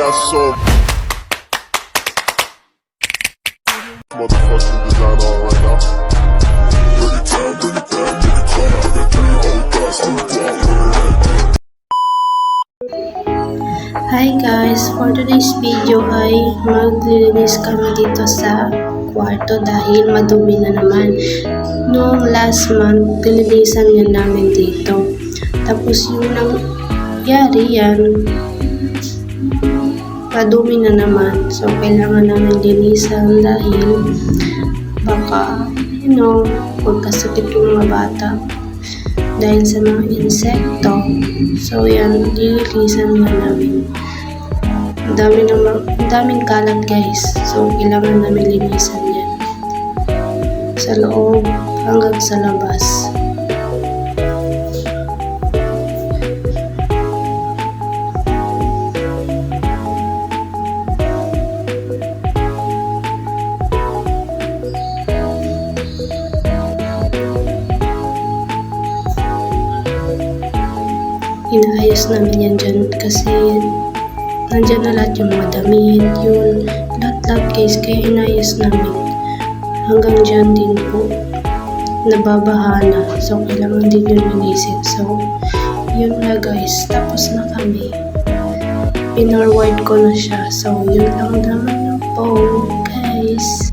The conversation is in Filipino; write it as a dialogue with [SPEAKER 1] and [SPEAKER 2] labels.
[SPEAKER 1] got so motherfucking design on right now. Bring it down, bring it down, bring it down. I got 3 old guys to
[SPEAKER 2] Hi guys! For today's video ay maglilinis kami dito sa kwarto dahil madumi na naman. Noong last month, nilinisan yan namin dito. Tapos yung nangyari yan, madumi na naman. So kailangan namin linisan dahil baka, magkasakit yung mga bata dahil sa mga insekto. So yan, lilinisan nga namin. Ang daming kalat guys. So kailangan namin linisan yan. Sa loob hanggang sa labas. Inaayos namin yan dyan kasi nandyan na lahat yung mga damit, yun, lahat guys, kaya inayos namin. Hanggang dyan din po, nababaha na, so kailangan din yung linisin. So, yun na guys, tapos na kami. Pinorward ko na siya, so yun lang naman po guys.